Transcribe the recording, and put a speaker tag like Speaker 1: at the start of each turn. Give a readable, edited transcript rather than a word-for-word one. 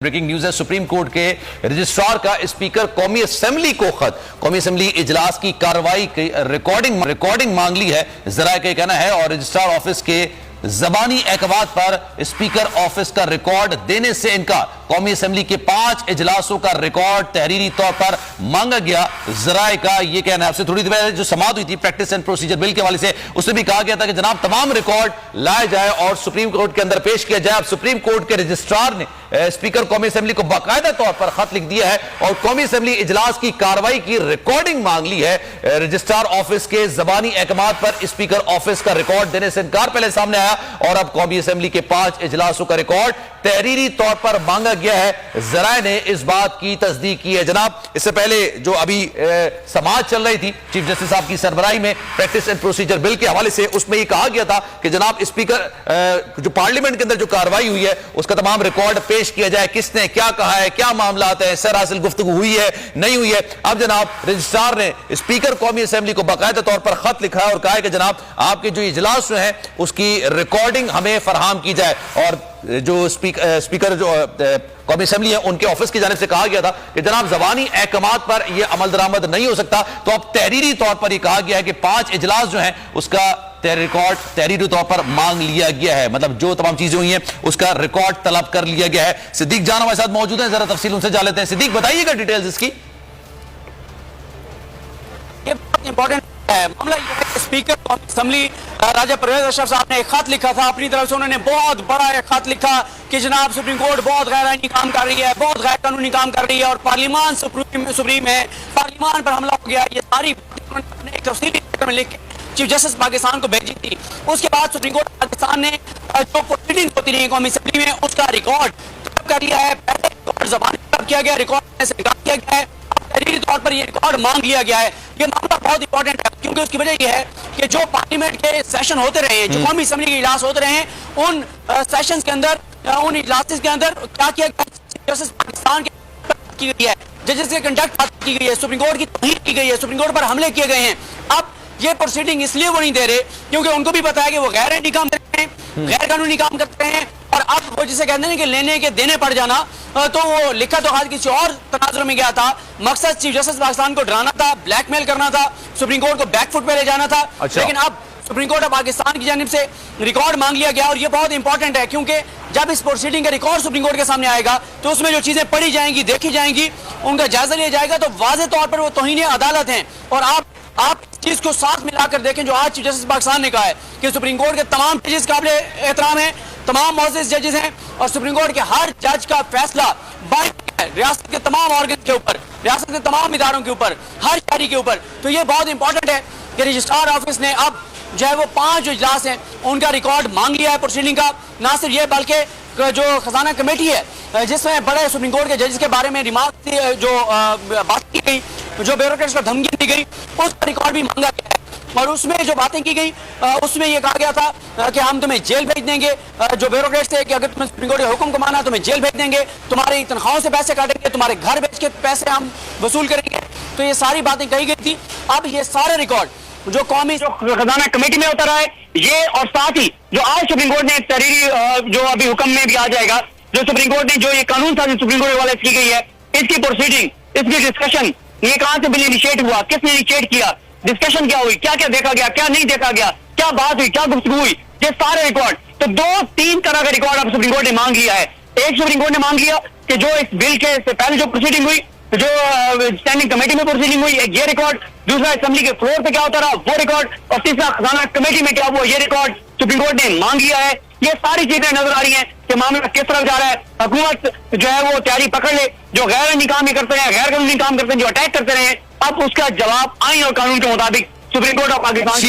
Speaker 1: Breaking news है। Supreme court के registrar का स्पीकर कौमी असेंबली को खत, कौमी असेंबली इजलास की कार्रवाई की रिकॉर्डिंग मांग ली है, जराये का कहना है। और रजिस्ट्रार ऑफिस के जबानी एतवाद पर स्पीकर ऑफिस का रिकॉर्ड देने से इनकार। कौमी असेंबली के 5 इजलासों का रिकॉर्ड तहरीरी तौर पर मांगा गया, जराये का यह कहना है। आपसे थोड़ी देर पहले जो समाअत हुई थी प्रैक्टिस एंड प्रोसीजर बिल के हवाले से, उसमें भी कहा गया था कि जनाब तमाम रिकॉर्ड लाए जाए और सुप्रीम कोर्ट के अंदर पेश किया जाए। अब सुप्रीम कोर्ट के रजिस्ट्रार ने स्पीकर कौमी असेंबली को बाकायदा तौर पर खत लिख दिया है और कौमी असेंबली इजलास की कार्रवाई की रिकॉर्डिंग मांग ली है। रजिस्ट्रार ऑफिस के जबानी एतमाद पर स्पीकर ऑफिस का रिकॉर्ड देने से इनकार पहले सामने आया और अब कौमी असेंबली के 5 इजलासों का रिकॉर्ड तहरीरी तौर पर मांगा गया है। जराये ने इस बात की तस्दीक की है। जनाब, इससे पहले जो अभी समाअत चल रही थी चीफ जस्टिस साहब की सरबराही में प्रैक्टिस एंड प्रोसीजर बिल के हवाले से, उसमें यह कहा गया था कि जनाब स्पीकर जो पार्लियामेंट के अंदर जो कार्रवाई हुई है उसका तमाम रिकॉर्ड पेश किया जाए, किसने क्या कहा है, क्या मामलात है, सरासिल गुफ्तगू हुई है नहीं हुई है। अब जनाब रजिस्ट्रार ने स्पीकर कौमी असेंबली को बाकायदा तौर पर खत लिखा है और कहा है कि जनाब आपके जो इजलास है उसकी रिकॉर्डिंग हमें फराहम की जाए। और जो स्पीकर जो कौमी असेंबली है उनके ऑफिस की जानिब से कहा गया था कि जनाब जबानी अहकामात पर यह अमल दरामद नहीं हो सकता, तो अब तहरीरी तौर पर यह कहा गया है कि 5 इजलास जो हैं उसका रिकॉर्ड तहरीरी तौर पर मांग लिया गया है। मतलब जो तमाम चीजें हुई हैं उसका रिकॉर्ड तलब कर लिया गया है। सिद्दीक जान हमारे साथ मौजूद है, जरा तफसील उनसे जान लेते हैं। सिद्दीक, बताइएगा डिटेल्स इसकी।
Speaker 2: इंपॉर्टेंट मामला यह है कि स्पीकर कौमी असेंबली राजा परवेज अशरफ साहब ने एक खत लिखा था अपनी तरफ से। उन्होंने बहुत बड़ा एक खत लिखा कि जनाब सुप्रीम कोर्ट बहुत गैर आईनी काम कर रही है, बहुत गैर कानूनी काम कर रही है और पार्लियामान सुप्रीम है, पार्लियामान पर हमला हो गया। ये सारी बातें एक तफसीली में लिख के चीफ जस्टिस पाकिस्तान को भेजी थी। उसके बाद सुप्रीम कोर्ट पाकिस्तान ने जो प्रोसीडिंग होती रही कौमी असेंबली में उसका रिकॉर्ड कर लिया है। पहले रिकॉर्ड जबानी तलब किया गया, रिकॉर्ड से इनकार किया गया है, तहरीरी तौर पर ये रिकॉर्ड मांग लिया गया है। ये मामला बहुत इंपॉर्टेंट है क्योंकि उसकी वजह यह है कि जो पार्लियामेंट के सेशन होते रहे, जो कौमी असेंबली के इजलास होते रहे, उन सेशंस के अंदर, उन इजलास के अंदर क्या किया गया, जस्टिस पाकिस्तान की गई है, जजेस के कंडक्ट की गई है, सुप्रीम कोर्ट की तौहीन की गई है, सुप्रीम कोर्ट पर हमले किए गए हैं। अब ये प्रोसीडिंग इसलिए वो नहीं दे रहे क्योंकि उनको भी पता है कि वो गैर आईनी काम करते हैं, गैर कानूनी काम करते हैं। और अब वो जिसे कहते हैं कि लेने के देने पड़ जाना, तो वो लिखा तो आज किसी और तनाजुर में गया था। मकसद चीफ जस्टिस पाकिस्तान को डराना था, ब्लैकमेल करना था, सुप्रीम कोर्ट को बैकफुट पे ले जाना था। लेकिन अब सुप्रीम कोर्ट ऑफ पाकिस्तान की जानिब से रिकॉर्ड मांग लिया गया और ये बहुत इंपॉर्टेंट है क्योंकि जब इस प्रोसीडिंग का रिकॉर्ड सुप्रीम कोर्ट के सामने आएगा तो उसमें जो चीजें पढ़ी जाएंगी, देखी जाएंगी, उनका जायजा लिया जाएगा, तो वाज़ेह तौर पर वो तौहीन अदालत हैं। और आप इस चीज को साथ मिलाकर देखें जो आज चीफ जस्टिस पाकिस्तान ने कहा है कि सुप्रीम कोर्ट के तमाम जजेस काबिल एहतराम है, तमाम मोअज़्ज़िज़ जजेस हैं और सुप्रीम कोर्ट के हर जज का फैसला बाइंडिंग है रियासत के तमाम ऑर्गन के ऊपर, रियासत के तमाम इदारों के ऊपर, हर शहरी के ऊपर। तो ये बहुत इंपॉर्टेंट है कि रजिस्ट्रार ऑफिस ने अब जो है वो 5 जो इजलास हैं उनका रिकॉर्ड मांग लिया है प्रोसीडिंग का। ना सिर्फ ये बल्कि जो खजाना कमेटी है जिसमें बड़े सुप्रीम कोर्ट के जजेस के बारे में रिमार्क जो बात की गई, जो ब्यूरोक्रेट्स को धमकी दी गई, उसका रिकॉर्ड भी मांगा गया है। और उसमें जो बातें की गई उसमें यह कहा गया था कि हम तुम्हें जेल भेज देंगे, जो ब्यूरोक्रेट्स थे कि अगर तुम्हें सुप्रीम कोर्ट के हुक्म को माना तुम्हें जेल भेज देंगे, तुम्हारी तनख्वाहों से पैसे काटेंगे, तुम्हारे घर बेच के पैसे हम वसूल करेंगे। तो ये सारी बातें कही गई थी। अब ये सारे रिकॉर्ड जो कौमी खजाना कमेटी में होता रहा है ये, और साथ ही जो आज सुप्रीम कोर्ट ने तहरीरी जो अभी हुक्म में भी आ जाएगा, जो सुप्रीम कोर्ट ने जो ये कानून साजी सुप्रीम कोर्ट के हवाले की गई है, इसकी प्रोसीडिंग, इसकी डिस्कशन, ये कहां से बिल इनिशिएट हुआ, किसने इनिशिएट किया, डिस्कशन क्या हुई, क्या क्या देखा गया, क्या नहीं देखा गया, क्या बात हुई, क्या गुफ्तगू हुई, ये सारे रिकॉर्ड, तो 2-3 तरह का रिकॉर्ड अब सुप्रीम कोर्ट ने मांग लिया है। एक सुप्रीम कोर्ट ने मांग लिया कि जो इस बिल के से पहले जो प्रोसीडिंग हुई, जो स्टैंडिंग कमेटी में प्रोसीडिंग हुई, एक ये रिकॉर्ड, दूसरा असेंबली के फ्लोर पे क्या होता रहा वो रिकॉर्ड, और तीसरा खजाना कमेटी में क्या हुआ ये रिकॉर्ड सुप्रीम कोर्ट ने मांग लिया है। ये सारी चीजें नजर आ रही हैं कि मामला किस तरफ जा रहा है। हुकूमत जो है वो तैयारी पकड़ ले, जो गैर आईनी काम ये करते हैं, गैर कानूनी काम करते हैं, जो अटैक करते रहे, अब उसका जवाब आईन और कानून के मुताबिक सुप्रीम कोर्ट ऑफ पाकिस्तान